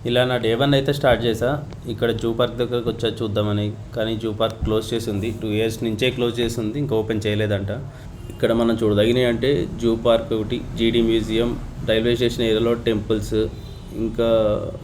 ఇలా నా డే 1 అయితే స్టార్ట్ చేసా. ఇక్కడ జూ పార్క్ దగ్గరకు వచ్చా చూద్దామని, కానీ జూ పార్క్ క్లోజ్ చేసి ఉంది. 2 ఇయర్స్ నుంచే క్లోజ్ చేసి ఉంది, ఇంకా ఓపెన్ చేయలేదంట. ఇక్కడ మనం చూడదగినవి అంటే జూ పార్క్ ఒకటి, జీడీ మ్యూజియం, రైల్వే స్టేషన్ ఏరియాలో టెంపుల్స్, ఇంకా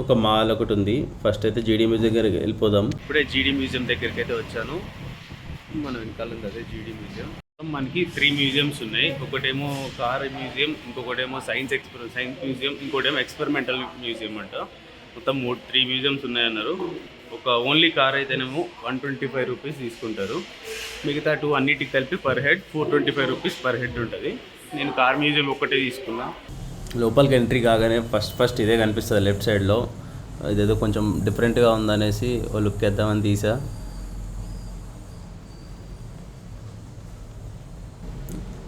ఒక మాల్ ఒకటి ఉంది. ఫస్ట్ అయితే జీడీ మ్యూజియం దగ్గరికి వెళ్ళిపోదాం. ఇప్పుడే జీడీ మ్యూజియం దగ్గరికి అయితే వచ్చాను. మనం వెనకాల ఉంది అదే జీడీ మ్యూజియం. మనకి 3 మ్యూజియంస్ ఉన్నాయి. ఒకటేమో కార్ మ్యూజియం, ఇంకొకటేమో సైన్స్ మ్యూజియం, ఇంకోటేమో ఎక్స్పెరిమెంటల్ మ్యూజియం అంట. మొత్తం 3 మ్యూజియంస్ ఉన్నాయన్నారు. ఒక ఓన్లీ కార్ అయితేనేమో 125 రూపీస్ తీసుకుంటారు. మిగతా 2 అన్నిటికి కలిపి per head 425 rupees per head ఉంటుంది. నేను కార్ మ్యూజియం ఒకటే తీసుకున్నా. లోపలికి ఎంట్రీ కాగానే ఫస్ట్ ఇదే కనిపిస్తుంది లెఫ్ట్ సైడ్లో. ఇదేదో కొంచెం డిఫరెంట్గా ఉందనేసి ఓ లుక్ వేద్దామని తీసా.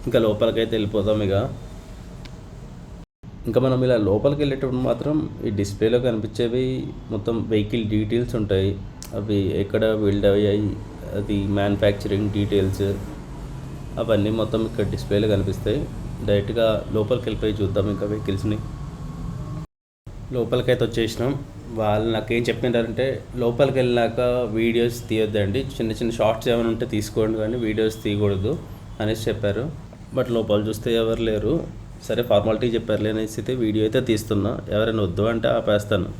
ఇంకా లోపలికైతే వెళ్ళిపోతాం. ఇంకా మనం ఇలా లోపలికి వెళ్ళేటప్పుడు మాత్రం ఈ డిస్ప్లేలో కనిపించేవి మొత్తం వెహికల్ డీటెయిల్స్ ఉంటాయి. అవి ఎక్కడ బిల్డ్ అయ్యాయి, అది మ్యానుఫ్యాక్చరింగ్ డీటెయిల్స్, అవన్నీ మొత్తం ఇక్కడ డిస్ప్లేలో కనిపిస్తాయి. డైరెక్ట్గా లోపలికి వెళ్ళిపోయి చూద్దాం ఇంకా వెహికల్స్ని. లోపలికైతే వచ్చేసినాం. వాళ్ళు నాకేం చెప్పినారంటే లోపలికి వెళ్ళినాక వీడియోస్ తీయొద్దండి, చిన్న చిన్న షార్ట్స్ ఏమైనా ఉంటే తీసుకోండి కానీ వీడియోస్ తీయకూడదు అనేసి చెప్పారు. బట్ లోపల చూస్తే ఎవరు లేరు. సరే ఫార్మాలిటీ చెప్పారులే అనేసి అయితే వీడియో అయితే తీస్తున్నా. ఎవరైనా వద్దు అంటే ఆపేస్తాను.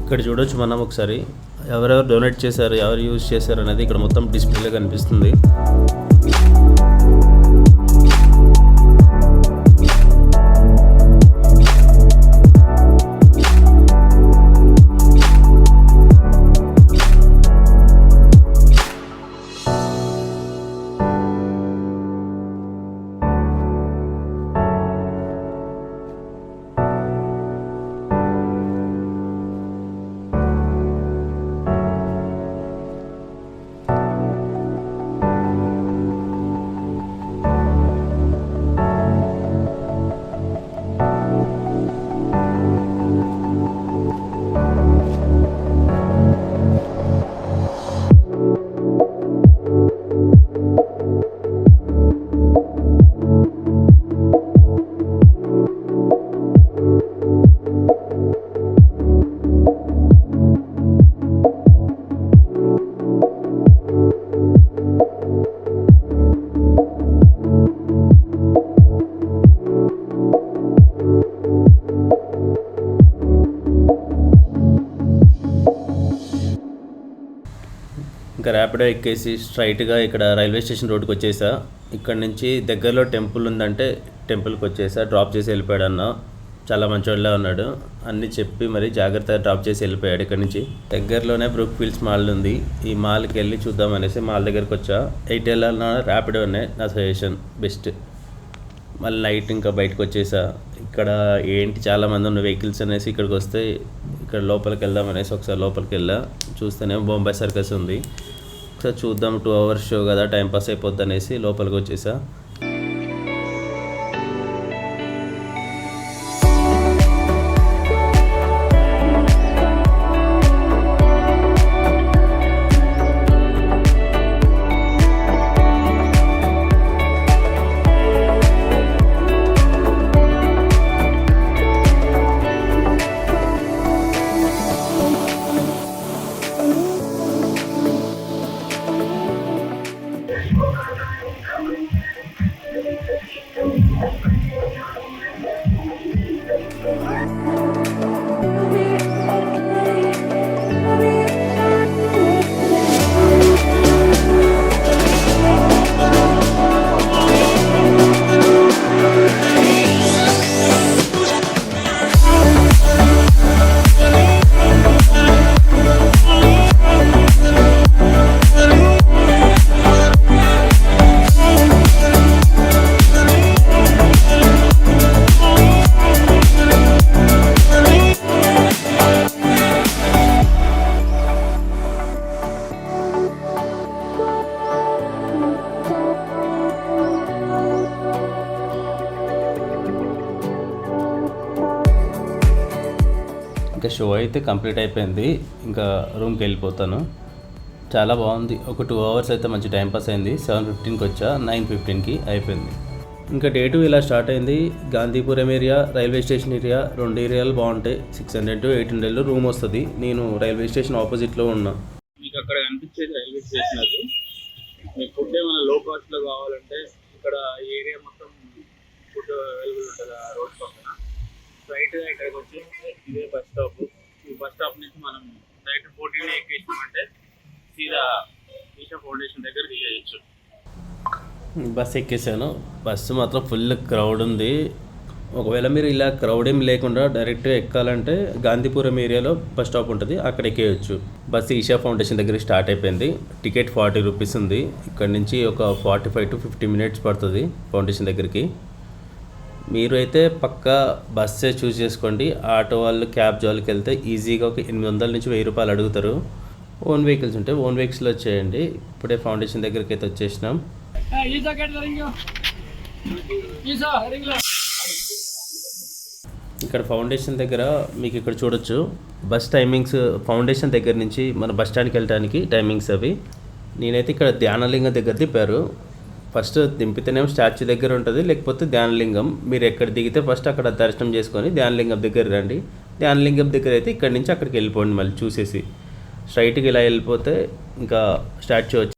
ఇక్కడ చూడొచ్చు మనం ఒకసారి ఎవరెవరు డొనేట్ చేశారు, ఎవరు యూజ్ చేశారు అనేది ఇక్కడ మొత్తం డిస్ప్లేలో కనిపిస్తుంది. ఇంకా ర్యాపిడో ఎక్కేసి స్ట్రైట్గా ఇక్కడ రైల్వే స్టేషన్ రోడ్కి వచ్చేసా. ఇక్కడ నుంచి దగ్గరలో టెంపుల్ ఉందంటే టెంపుల్కి వచ్చేసా. డ్రాప్ చేసి వెళ్ళిపోయాడు అన్న, చాలా మంచివాళ్ళే ఉన్నాడు. అన్నీ చెప్పి మరి జాగ్రత్తగా డ్రాప్ చేసి వెళ్ళిపోయాడు. ఇక్కడ నుంచి దగ్గరలోనే బ్రూక్ ఫీల్డ్స్ మాల్ ఉంది. ఈ మాల్కి వెళ్ళి చూద్దాం అనేసి మాల్ దగ్గరికి వచ్చా. ఎయిట్ వెళ్ళాలన్నా ర్యాపిడోనే నా సజెషన్ బెస్ట్. మళ్ళీ నైట్ ఇంకా బయటకు వచ్చేసా. ఇక్కడ ఏంటి చాలామంది ఉన్న వెహికల్స్ అనేసి ఇక్కడికి వస్తే ఇక్కడ లోపలికి వెళ్దాం అనేసి ఒకసారి లోపలికి వెళ్ళా. చూస్తేనే బొంబాయి సర్కస్ ఉంది. ఒకసారి చూద్దాం, 2 అవర్స్ షో కదా, టైంపాస్ అయిపోద్ది అనేసి లోపలికి వచ్చేసా. ఇంకా షో అయితే కంప్లీట్ అయిపోయింది. ఇంకా రూమ్కి వెళ్ళిపోతాను. చాలా బాగుంది. ఒక 2 అవర్స్ అయితే మంచి టైంపాస్ అయింది. 7:15కి వచ్చా, 9:15కి అయిపోయింది. ఇంకా డే 2 ఇలా స్టార్ట్ అయింది. Gandhipuram area, railway station area, 2 ఏరియాలు బాగుంటాయి. 600 to 800 రూమ్ వస్తుంది. నేను రైల్వే స్టేషన్ ఆపోజిట్లో ఉన్నా. మీకు అక్కడ కనిపించేది రైల్వే స్టేషన్. అది మీకు ఫుడ్ ఏమైనా లో కాస్ట్లో కావాలంటే ఇక్కడ ఏరియా మొత్తం ఫుడ్ అవైలబుల్ ఉంటుంది. ఆ రోడ్ పక్కన రైట్గా ఇక్కడికి వచ్చి ఇదే బస్ స్టాప్. ఈ బస్ స్టాప్ నుంచి మనం డైరెక్ట్ 14 ఎక్కేసామంటే సీదా ఈషా ఫౌండేషన్ దగ్గర దిగేయచ్చు. బస్ ఎక్కేసాను. బస్సు మాత్రం ఫుల్ క్రౌడ్ ఉంది. ఒకవేళ మీరు ఇలా క్రౌడ్ ఏం లేకుండా డైరెక్ట్గా ఎక్కాలంటే గాంధీపురం ఏరియాలో బస్ స్టాప్ ఉంటుంది, అక్కడ ఎక్కేయచ్చు. బస్సు ఈషా ఫౌండేషన్ దగ్గర స్టార్ట్ అయిపోయింది. టికెట్ 40 రూపీస్ ఉంది. ఇక్కడ నుంచి ఒక 45 to 50 minutes పడుతుంది ఫౌండేషన్ దగ్గరికి. మీరు అయితే పక్కా బస్సే చూస్ చేసుకోండి. ఆటో వాళ్ళు, క్యాబ్ వాళ్ళకి వెళ్తే ఈజీగా ఒక 800 నుంచి 1000 రూపాయలు అడుగుతారు. ఓన్ వెహికల్స్ ఉంటే ఓన్ వెహికల్స్లో వచ్చేయండి. ఇప్పుడే ఫౌండేషన్ దగ్గరికి అయితే వచ్చేసినాం. ఇక్కడ ఫౌండేషన్ దగ్గర మీకు ఇక్కడ చూడొచ్చు బస్ టైమింగ్స్. ఫౌండేషన్ దగ్గర నుంచి మన బస్ స్టాండ్కి వెళ్ళడానికి టైమింగ్స్ అవి. నేనైతే ఇక్కడ ధ్యానలింగం దగ్గర దింపారు. ఫస్ట్ దింపితేనేమో స్టాచ్యూ దగ్గర ఉంటుంది, లేకపోతే ధ్యానలింగం. మీరు ఎక్కడ దిగితే ఫస్ట్ అక్కడ దర్శనం చేసుకొని ధ్యానలింగం దగ్గర రండి. ధ్యానలింగం దగ్గర అయితే ఇక్కడ నుంచి అక్కడికి వెళ్ళిపోండి. మళ్ళీ చూసేసి స్ట్రైట్గా ఇలా వెళ్ళిపోతే ఇంకా స్టాచ్యూ వచ్చి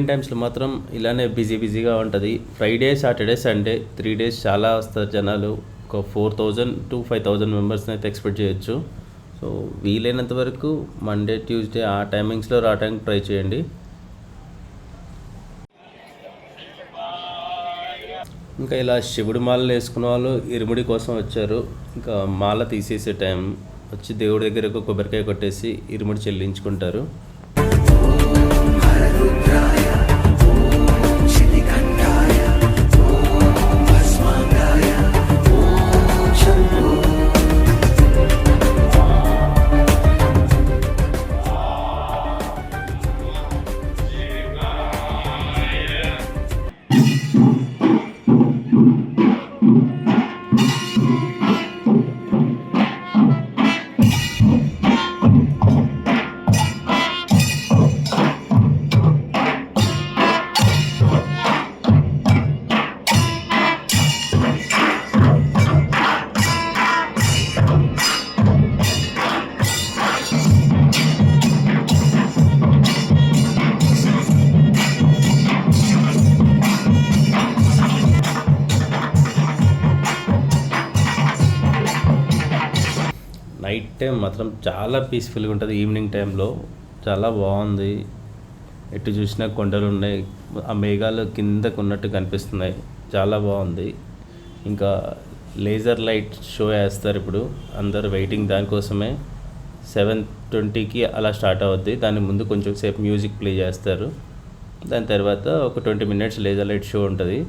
టైమ్స్లో మాత్రం ఇలానే బిజీగా ఉంటుంది. ఫ్రైడే, సాటర్డే, సండే 3 days చాలా వస్తారు జనాలు. ఒక 4000 to 5000 మెంబర్స్ని అయితే ఎక్స్పెక్ట్ చేయొచ్చు. సో వీలైనంత వరకు మండే, ట్యూస్డే ఆ టైమింగ్స్లో రావడానికి ట్రై చేయండి. ఇంకా ఇలా శివుడి మాలలు వేసుకున్న వాళ్ళు ఇరుముడి కోసం వచ్చారు. ఇంకా మాల తీసేసే టైం వచ్చి దేవుడి దగ్గరకు కొబ్బరికాయ కొట్టేసి ఇరుముడి చెల్లించుకుంటారు. నైట్ టైం మాత్రం చాలా పీస్ఫుల్గా ఉంటుంది. ఈవినింగ్ టైంలో చాలా బాగుంది. ఎటు చూసినా కొండలు ఉన్నాయి, ఆ మేఘాలు కిందకు ఉన్నట్టు కనిపిస్తున్నాయి. చాలా బాగుంది. ఇంకా లేజర్ లైట్ షో వేస్తారు ఇప్పుడు. అందరు వెయిటింగ్ దానికోసమే. 7:20కి అలా స్టార్ట్ అవుద్ది. దాని ముందు కొంచెం సేపు మ్యూజిక్ ప్లే చేస్తారు. దాని తర్వాత ఒక 20 minutes లేజర్ లైట్ షో ఉంటుంది.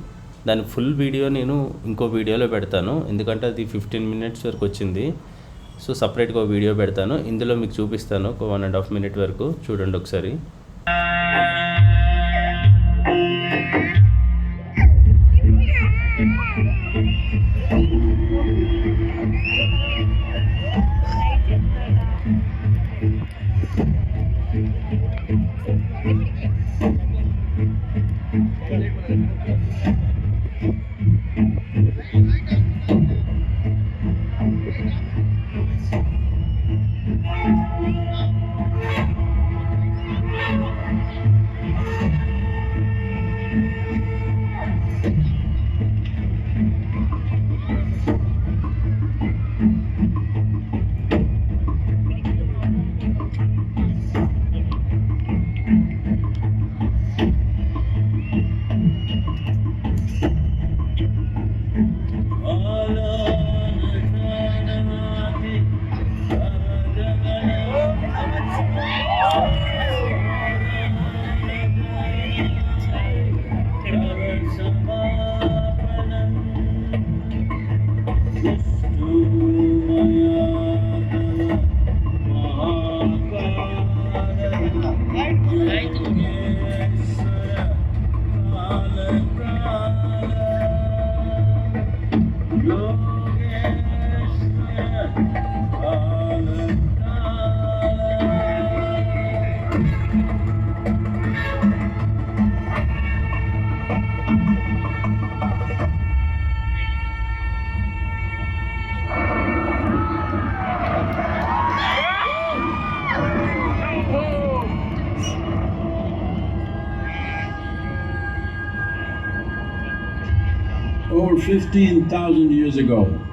దాని ఫుల్ వీడియో నేను ఇంకో వీడియోలో పెడతాను, ఎందుకంటే అది 15 minutes వరకు వచ్చింది. సో సపరేట్గా వీడియో పెడతాను, ఇందులో మీకు చూపిస్తాను. ఒక 1.5 minute వరకు చూడండి ఒకసారి. Over 15,000 years ago,